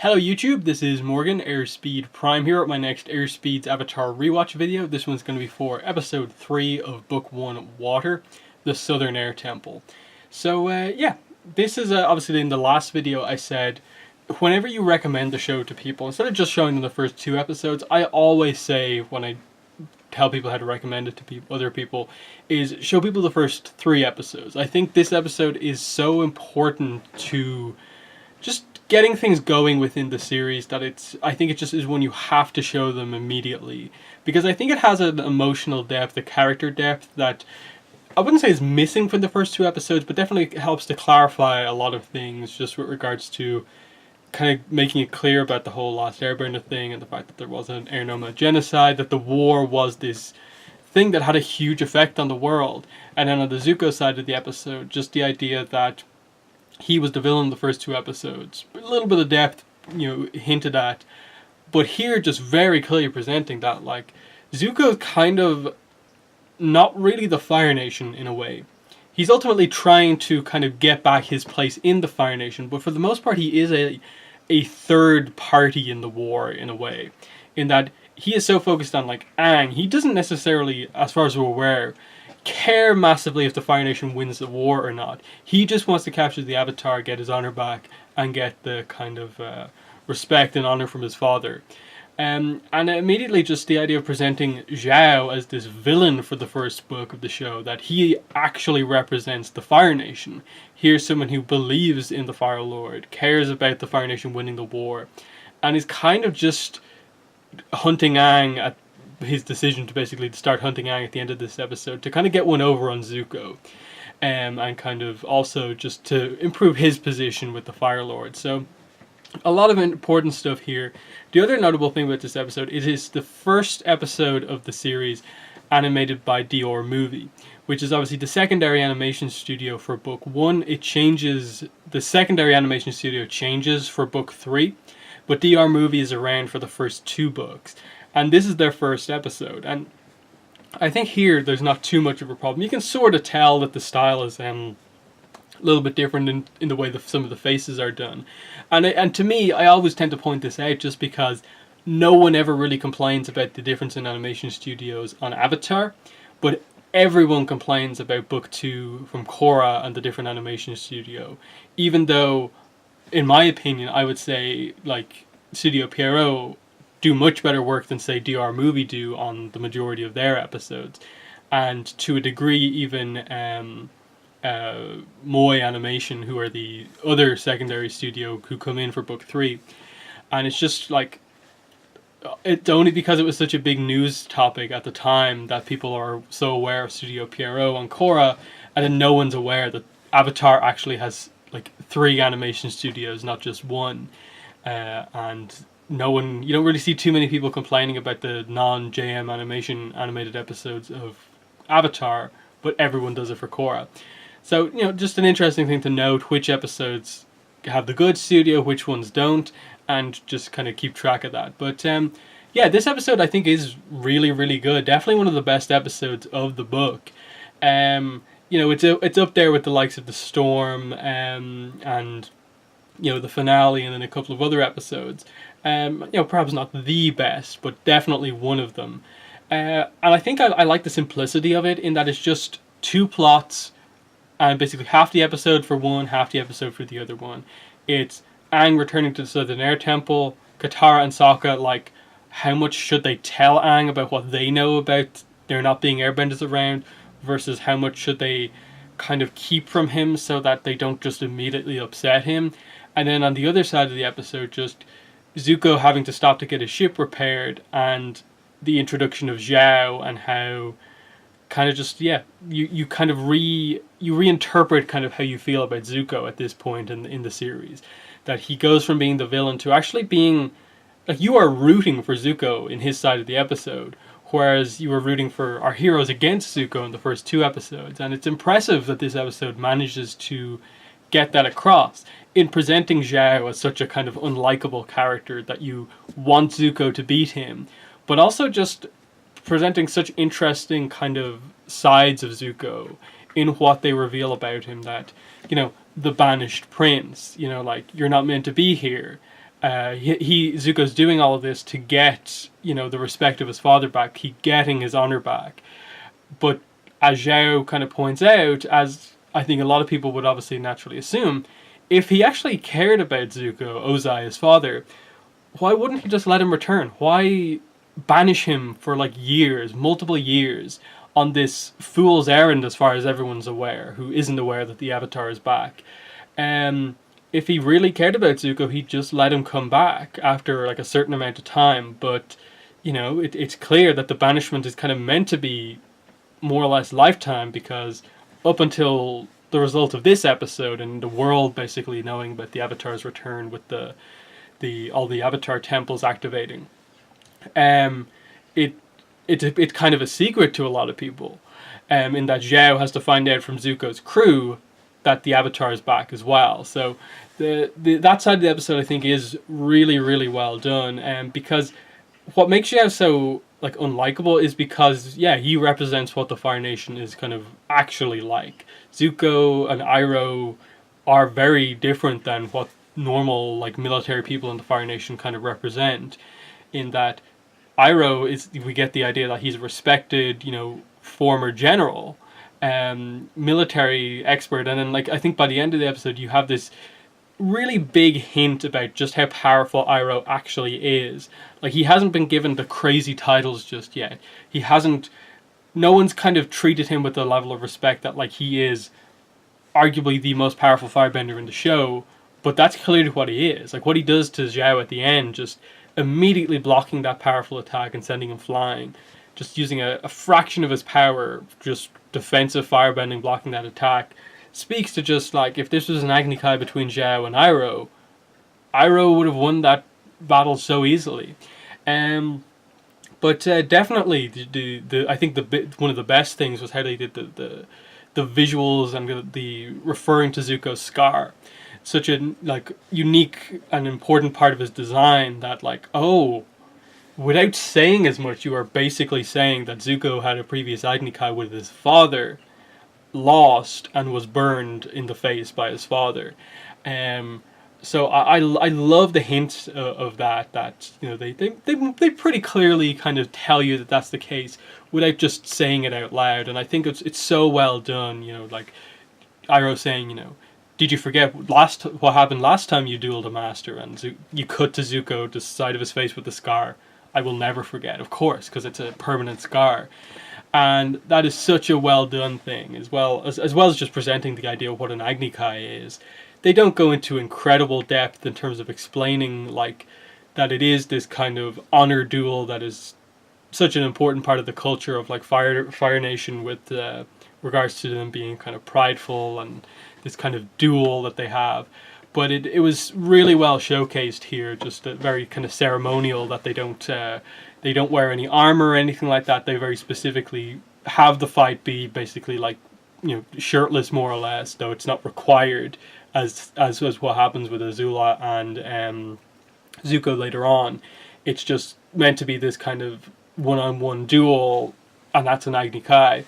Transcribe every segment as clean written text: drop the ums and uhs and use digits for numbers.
Hello YouTube, this is Morgan, Airspeed Prime here at my next Airspeed's Avatar Rewatch video. This one's going to be for episode 3 of book 1, Water, the Southern Air Temple. So yeah, this is obviously in the last video I said, whenever you recommend the show to people, instead of just showing them the first 2 episodes, I always say when I tell people how to recommend it to other people, is show people the first 3 episodes. I think this episode is so important to just getting things going within the series that I think it just is one you have to show them immediately, because I think it has an emotional depth, a character depth that I wouldn't say is missing from the first 2 episodes, but definitely helps to clarify a lot of things just with regards to kind of making it clear about the whole Last Airbender thing and the fact that there was an air nomad genocide, that the war was this thing that had a huge effect on the world. And then on the Zuko side of the episode, just the idea that he was the villain in the first 2 episodes. A little bit of depth, hinted at. But here, just very clearly presenting that, like, Zuko's kind of not really the Fire Nation in a way. He's ultimately trying to kind of get back his place in the Fire Nation, but for the most part he is a third party in the war in a way. In that he is so focused on, like, Aang, he doesn't necessarily, as far as we're aware, care massively if the Fire Nation wins the war or not. He just wants to capture the Avatar, get his honor back, and get the kind of respect and honor from his father. And immediately just the idea of presenting Zhao as this villain for the first book of the show, that he actually represents the Fire Nation. Here's someone who believes in the Fire Lord, cares about the Fire Nation winning the war, and is kind of just hunting Aang at his decision to basically start hunting Aang at the end of this episode to kind of get one over on Zuko, and kind of also just to improve his position with the Fire Lord. So a lot of important stuff here. The other notable thing about this episode is it's the first episode of the series animated by Dior Movie, which is obviously the secondary animation studio for book 1. It changes, the secondary animation studio changes for book 3, but Dior Movie is around for the first 2 books. And this is their first episode, and I think here there's not too much of a problem. You can sort of tell that the style is a little bit different in the way that some of the faces are done. And to me, I always tend to point this out just because no one ever really complains about the difference in animation studios on Avatar, but everyone complains about book 2 from Korra and the different animation studio. Even though, in my opinion, I would say, like, Studio Pierrot do much better work than, say, DR Movie do on the majority of their episodes. And to a degree, even Moy Animation, who are the other secondary studio who come in for book 3. And it's just like, it's only because it was such a big news topic at the time that people are so aware of Studio Pierrot and Korra, and then no one's aware that Avatar actually has like 3 animation studios, not just one. And no one, you don't really see too many people complaining about the non-JM animation animated episodes of Avatar, but everyone does it for Korra. So, just an interesting thing to note, which episodes have the good studio, which ones don't, and just kind of keep track of that. But yeah, this episode I think is really, really good. Definitely one of the best episodes of the book. It's up there with the likes of The Storm, and the finale, and then a couple of other episodes. Perhaps not the best, but definitely one of them. And I think I like the simplicity of it, in that it's just 2 plots, and basically half the episode for one, half the episode for the other one. It's Aang returning to the Southern Air Temple, Katara and Sokka, like, how much should they tell Aang about what they know about there not being airbenders around, versus how much should they kind of keep from him so that they don't just immediately upset him. And then on the other side of the episode, just Zuko having to stop to get his ship repaired, and the introduction of Zhao, and how kind of just, you kind of reinterpret kind of how you feel about Zuko at this point in the series. That he goes from being the villain to actually being, like, you are rooting for Zuko in his side of the episode, whereas you were rooting for our heroes against Zuko in the first 2 episodes. And it's impressive that this episode manages to get that across in presenting Zhao as such a kind of unlikable character that you want Zuko to beat him, but also just presenting such interesting kind of sides of Zuko in what they reveal about him, that, the banished prince, like, you're not meant to be here, Zuko's doing all of this to get, the respect of his father back, getting his honor back. But as Zhao kind of points out, as I think a lot of people would obviously naturally assume, if he actually cared about Zuko, Ozai, his father, why wouldn't he just let him return? Why banish him for like years, multiple years, on this fool's errand as far as everyone's aware, who isn't aware that the Avatar is back? If he really cared about Zuko, he'd just let him come back after like a certain amount of time. But, it's clear that the banishment is kind of meant to be more or less lifetime, because up until the result of this episode and the world basically knowing about the Avatar's return with all the Avatar temples activating, it's kind of a secret to a lot of people, in that Zhao has to find out from Zuko's crew that the Avatar is back as well. So that side of the episode, I think, is really, really well done, because what makes Zhao so like unlikable is because he represents what the Fire Nation is kind of actually like. Zuko and Iroh are very different than what normal like military people in the Fire Nation kind of represent, in that Iroh we get the idea that he's a respected, former general, military expert, and then like I think by the end of the episode you have this really big hint about just how powerful Iroh actually is. Like, he hasn't been given the crazy titles just yet. No one's kind of treated him with the level of respect that like he is arguably the most powerful firebender in the show, but that's clearly what he is. Like, what he does to Zhao at the end, just immediately blocking that powerful attack and sending him flying, just using a fraction of his power, just defensive firebending, blocking that attack, speaks to just like, if this was an Agni Kai between Zhao and Iroh would have won that battle so easily. But definitely, I think one of the best things was how they did the visuals and the referring to Zuko's scar. Such a like unique and important part of his design that like, without saying as much, you are basically saying that Zuko had a previous Agni Kai with his father, lost, and was burned in the face by his father. So I love the hint of that they pretty clearly kind of tell you that that's the case without just saying it out loud, and I think it's so well done. Like Iroh saying, did you forget what happened last time you dueled a master and you cut to Zuko the side of his face with the scar? I will never forget, of course, because it's a permanent scar. And that is such a well done thing, as well as just presenting the idea of what an Agni Kai is. They don't go into incredible depth in terms of explaining like that it is this kind of honor duel that is such an important part of the culture of like Fire Nation, with regards to them being kind of prideful and this kind of duel that they have. But it was really well showcased here, just a very kind of ceremonial, that they don't wear any armor or anything like that. They very specifically have the fight be basically like, shirtless more or less, though it's not required as what happens with Azula and Zuko later on. It's just meant to be this kind of one-on-one duel, and that's an Agni Kai.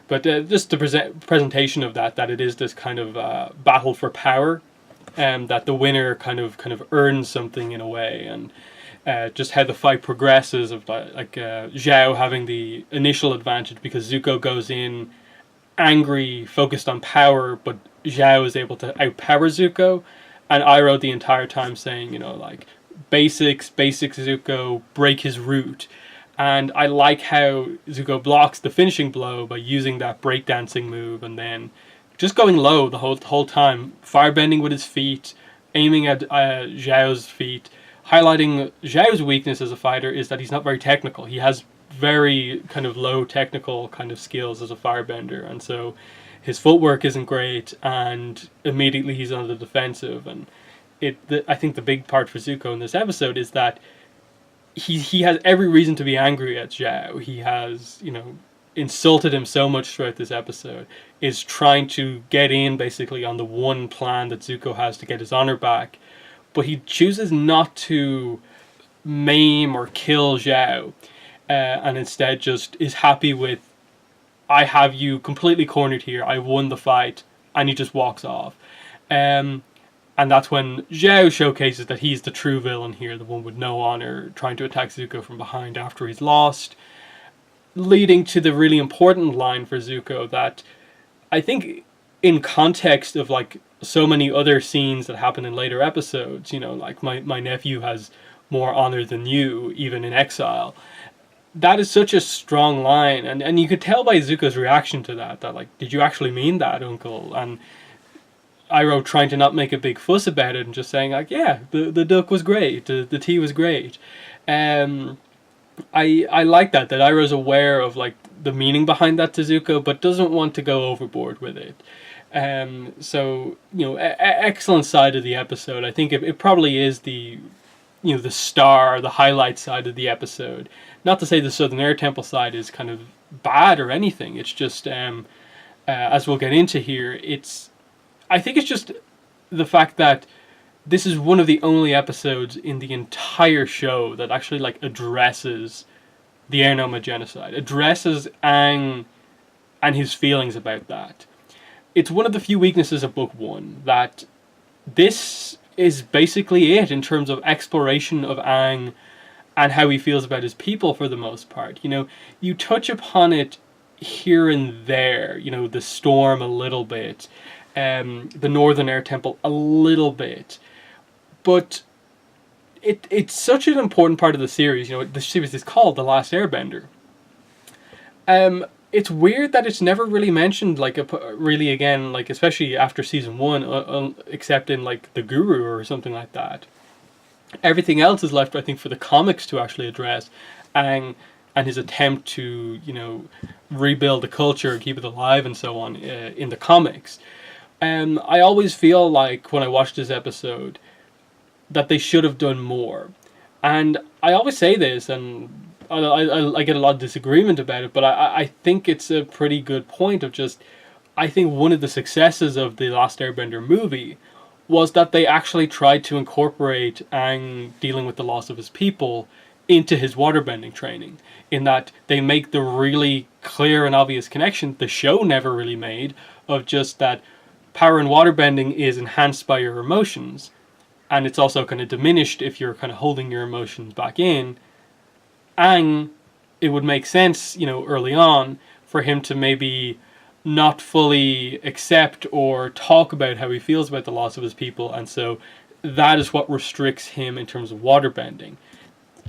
But just the presentation of that it is this kind of battle for power, that the winner kind of earns something in a way, and just how the fight progresses of like Zhao having the initial advantage because Zuko goes in angry, focused on power, but Zhao is able to outpower Zuko, and Iroh the entire time saying, like, basics Zuko, break his root. And I like how Zuko blocks the finishing blow by using that breakdancing move, and then just going low the whole time, firebending with his feet, aiming at Zhao's feet, highlighting Zhao's weakness as a fighter is that he's not very technical. He has very kind of low technical kind of skills as a firebender, and so his footwork isn't great, and immediately he's on the defensive. And I think the big part for Zuko in this episode is that he has every reason to be angry at Zhao. He has, insulted him so much throughout this episode, is trying to get in basically on the one plan that Zuko has to get his honor back, but he chooses not to maim or kill Zhao, and instead just is happy with, I have you completely cornered here, I won the fight, and he just walks off. And that's when Zhao showcases that he's the true villain here, the one with no honor, trying to attack Zuko from behind after he's lost, leading to the really important line for Zuko that I think, in context of like so many other scenes that happen in later episodes, like my nephew has more honor than you, even in exile. That is such a strong line, and you could tell by Zuko's reaction to that like, did you actually mean that, Uncle? And Iroh trying to not make a big fuss about it and just saying like, yeah, the duck was great, the tea was great. I like that Iroh's aware of like the meaning behind that to Zuko, but doesn't want to go overboard with it. So excellent side of the episode. I think it probably is the the star, the highlight side of the episode. Not to say the Southern Air Temple side is kind of bad or anything. It's just as we'll get into here, I think it's just the fact that this is one of the only episodes in the entire show that actually like addresses the Air Noma genocide, addresses Aang and his feelings about that. It's one of the few weaknesses of Book 1 that this is basically it in terms of exploration of Aang and how he feels about his people for the most part. You touch upon it here and there, the storm a little bit, the Northern Air Temple a little bit, but it's such an important part of the series. The series is called The Last Airbender. It's weird that it's never really mentioned, like really again, like especially after season 1, except in like the Guru or something like that. Everything else is left, I think, for the comics to actually address Aang and his attempt to rebuild the culture, keep it alive, and so on in the comics. I always feel like when I watch this episode that they should have done more. And I always say this, and I get a lot of disagreement about it, but I think it's a pretty good point of just, I think one of the successes of the Last Airbender movie was that they actually tried to incorporate Aang dealing with the loss of his people into his waterbending training, in that they make the really clear and obvious connection the show never really made, of just that power in waterbending is enhanced by your emotions, and it's also kind of diminished if you're kind of holding your emotions back in. Aang, it would make sense, early on, for him to maybe not fully accept or talk about how he feels about the loss of his people, and so that is what restricts him in terms of waterbending.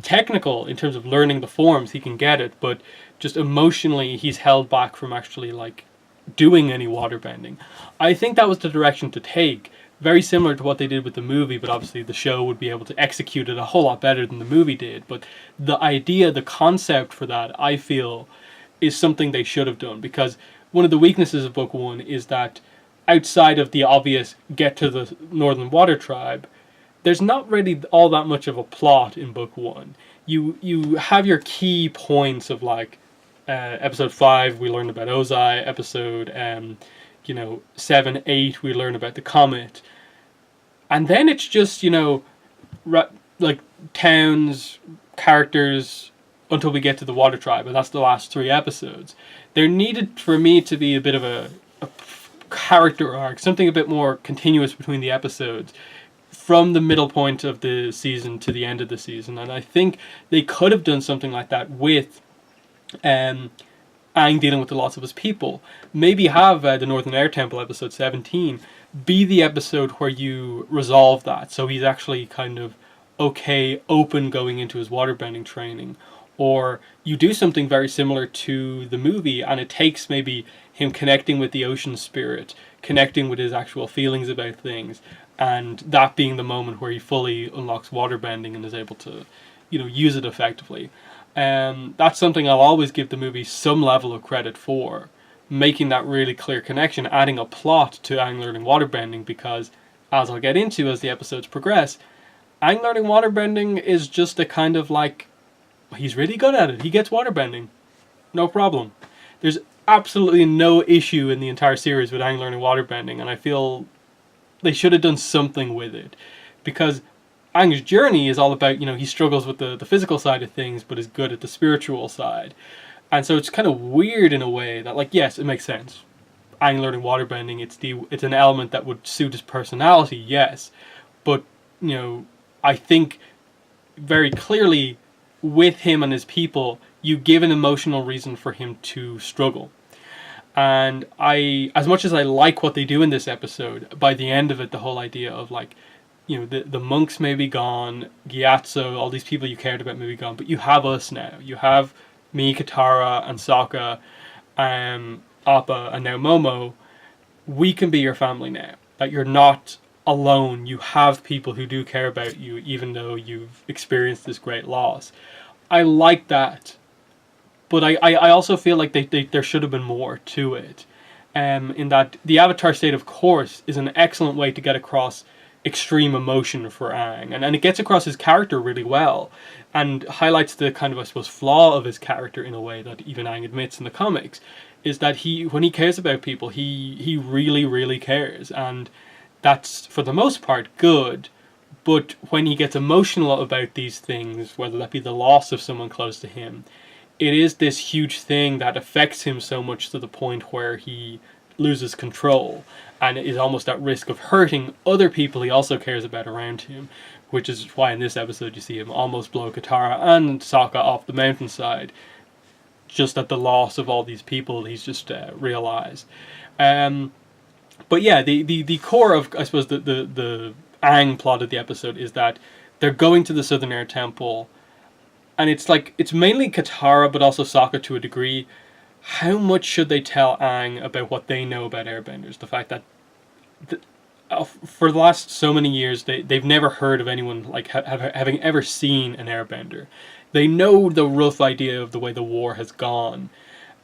Technical, in terms of learning the forms, he can get it, but just emotionally, he's held back from actually, like, doing any waterbending. I think that was the direction to take. Very similar to what they did with the movie, but obviously the show would be able to execute it a whole lot better than the movie did. But the idea, the concept for that, I feel, is something they should have done. Because one of the weaknesses of Book 1 is that outside of the obvious get to the Northern Water Tribe, there's not really all that much of a plot in Book 1. You have your key points of like, episode 5 we learned about Ozai, episode 7, 8 we learn about the comet, and then it's just like towns, characters, until we get to the Water Tribe, and that's the last 3 episodes. There needed for me to be a bit of a character arc, something a bit more continuous between the episodes, from the middle point of the season to the end of the season, and I think they could have done something like that with Aang dealing with the loss of his people. Maybe have the Northern Air Temple, episode 17, be the episode where you resolve that, so he's actually kind of open going into his waterbending training. Or you do something very similar to the movie, and it takes maybe him connecting with the ocean spirit, connecting with his actual feelings about things, and that being the moment where he fully unlocks waterbending and is able to, use it effectively. That's something I'll always give the movie some level of credit for, making that really clear connection, adding a plot to Aang learning waterbending, because, as I'll get into as the episodes progress, Aang learning waterbending is just a kind of like, he's really good at it, he gets waterbending, no problem. There's absolutely no issue in the entire series with Aang learning waterbending, and I feel they should have done something with it, because Aang's journey is all about, he struggles with the physical side of things, but is good at the spiritual side. And so it's kind of weird in a way that, like, yes, it makes sense. Aang learning waterbending, it's an element that would suit his personality, yes. But, I think very clearly with him and his people, you give an emotional reason for him to struggle. And as much as I like what they do in this episode, by the end of it, the whole idea of like, the monks may be gone, Gyatso, all these people you cared about may be gone, but you have us now. You have me, Katara, and Sokka, Appa, and now Momo. We can be your family now. That you're not alone. You have people who do care about you, even though you've experienced this great loss. I like that, but I also feel like there should have been more to it. In that the Avatar state, of course, is an excellent way to get across extreme emotion for Aang, and it gets across his character really well, and highlights the kind of, I suppose, flaw of his character in a way that even Aang admits in the comics, is that when he cares about people, he really, really cares, and that's for the most part good. But when he gets emotional about these things, whether that be the loss of someone close to him, it is this huge thing that affects him so much to the point where he loses control and is almost at risk of hurting other people he also cares about around him, which is why in this episode you see him almost blow Katara and Sokka off the mountainside, just at the loss of all these people he's just realized. But yeah, the core of, I suppose, the Aang plot of the episode is that they're going to the Southern Air Temple, and it's mainly Katara but also Sokka to a degree. How much should they tell Aang about what they know about airbenders? The fact that for the last so many years they've never heard of anyone like having ever seen an airbender. They know the rough idea of the way the war has gone,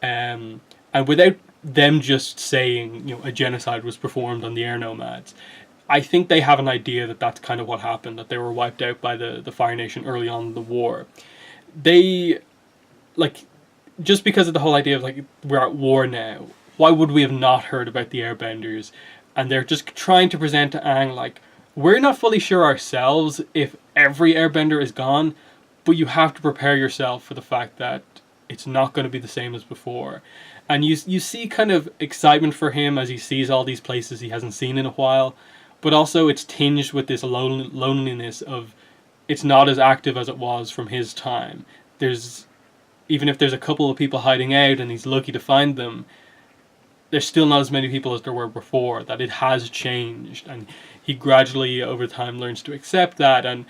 and without them just saying a genocide was performed on the air nomads, I think they have an idea that that's kind of what happened, that they were wiped out by the Fire Nation early on in the war. They, like, just because of the whole idea of like, we're at war now, why would we have not heard about the airbenders? And they're just trying to present to Aang like, we're not fully sure ourselves if every airbender is gone, but you have to prepare yourself for the fact that it's not going to be the same as before. And you see kind of excitement for him as he sees all these places he hasn't seen in a while, but also it's tinged with this loneliness of it's not as active as it was from his time. Even if there's a couple of people hiding out and he's lucky to find them, there's still not as many people as there were before, that it has changed. And he gradually, over time, learns to accept that, and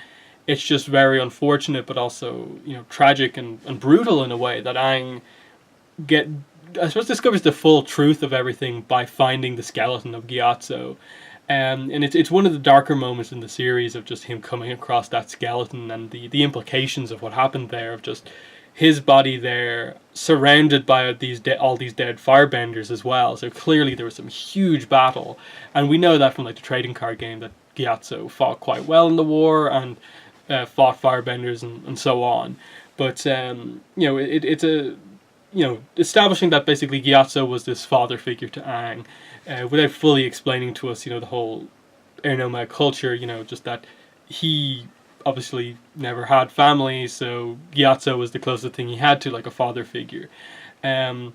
it's just very unfortunate, but also, tragic and brutal in a way, that Aang discovers the full truth of everything by finding the skeleton of Gyatso. And it's one of the darker moments in the series of just him coming across that skeleton and the implications of what happened there, of just his body there surrounded by all these dead firebenders as well. So clearly there was some huge battle, and we know that from like the trading card game that Gyatso fought quite well in the war and fought firebenders and so on. But it's a establishing that basically Gyatso was this father figure to Aang, without fully explaining to us, the whole air nomad culture, just that he obviously never had family, so Gyatso was the closest thing he had to like a father figure. And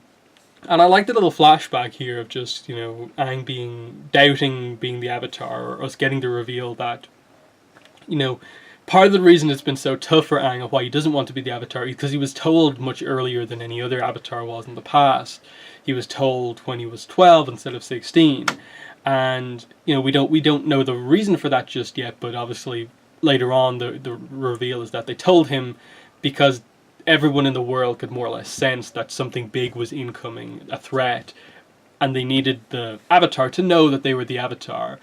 I like the little flashback here of just, Aang doubting being the Avatar, or us getting the reveal that, part of the reason it's been so tough for Aang of why he doesn't want to be the Avatar is because he was told much earlier than any other Avatar was in the past. He was told when he was 12 instead of 16. And, we don't know the reason for that just yet, but obviously later on the reveal is that they told him because everyone in the world could more or less sense that something big was incoming, a threat, and they needed the Avatar to know that they were the Avatar.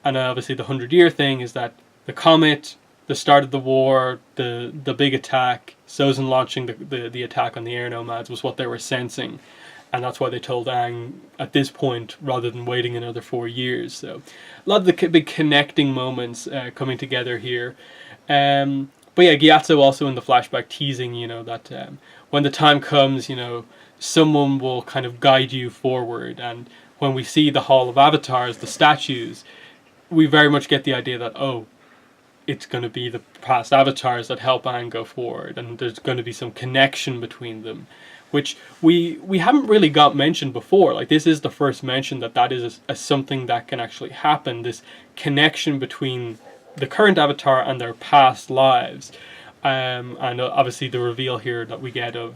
And obviously the 100-year thing is that the comet, the start of the war, the big attack, Sozin launching the attack on the air nomads was what they were sensing. And that's why they told Aang at this point, rather than waiting another 4 years. So a lot of the big connecting moments coming together here. But yeah, Gyatso also in the flashback teasing, that when the time comes, someone will kind of guide you forward. And when we see the Hall of Avatars, the statues, we very much get the idea that, it's going to be the past Avatars that help Aang go forward. And there's going to be some connection between them, which we haven't really got mentioned before. Like, this is the first mention that is something that can actually happen, this connection between the current Avatar and their past lives. And obviously the reveal here that we get of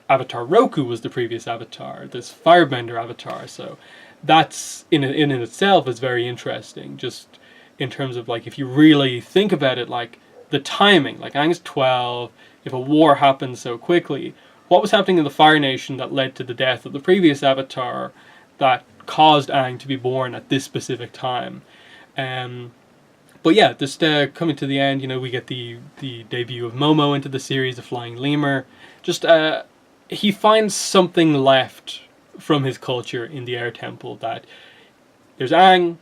Avatar Roku was the previous Avatar, this Firebender Avatar. So that's in itself is very interesting, just in terms of, like, if you really think about it, like the timing, like Aang's 12, if a war happens so quickly, what was happening in the Fire Nation that led to the death of the previous Avatar that caused Aang to be born at this specific time? But yeah, just coming to the end, you know, we get the debut of Momo into the series, the Flying Lemur. Just he finds something left from his culture in the Air Temple, that there's Aang,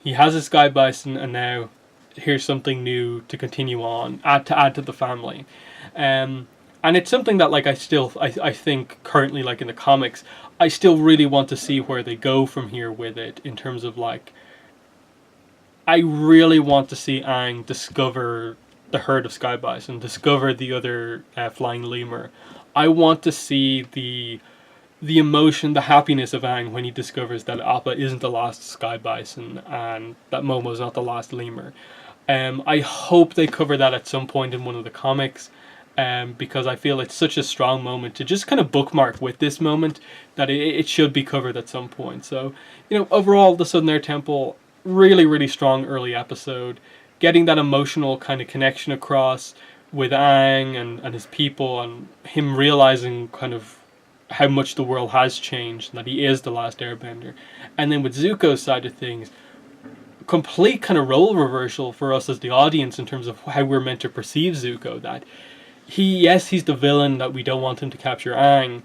he has a Sky Bison, and now here's something new to continue on, add to the family. And it's something that, like, I think currently, like in the comics, I still really want to see where they go from here with it, in terms of, like, I really want to see Aang discover the herd of Sky Bison, discover the other Flying Lemur. I want to see the emotion, the happiness of Aang when he discovers that Appa isn't the last Sky Bison and that Momo's not the last Lemur. I hope they cover that at some point in one of the comics, because I feel it's such a strong moment to just kind of bookmark with this moment, that it should be covered at some point. So, you know, overall, the Southern Air Temple, really, really strong early episode, getting that emotional kind of connection across with Aang and his people, and him realizing kind of how much the world has changed, and that he is the last airbender. And then with Zuko's side of things, complete kind of role reversal for us as the audience in terms of how we're meant to perceive Zuko, that he's the villain, that we don't want him to capture Aang,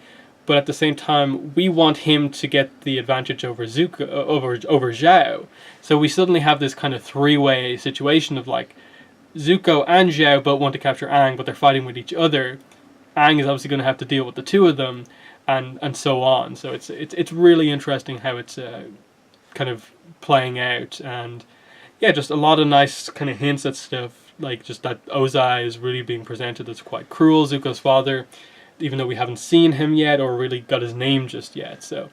but at the same time, we want him to get the advantage over Zuko, over Zhao. So we suddenly have this kind of three-way situation of, like, Zuko and Zhao both want to capture Aang, but they're fighting with each other. Aang is obviously going to have to deal with the two of them, and so on. So it's really interesting how it's kind of playing out, and yeah, just a lot of nice kind of hints at stuff, like just that Ozai is really being presented as quite cruel, Zuko's father, even though we haven't seen him yet or really got his name just yet. So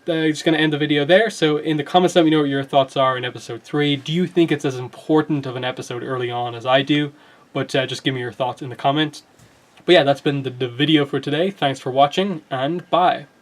I'm just going to end the video there. So in the comments, let me know what your thoughts are in episode 3. Do you think it's as important of an episode early on as I do? But just give me your thoughts in the comments. But yeah, that's been the video for today. Thanks for watching, and bye.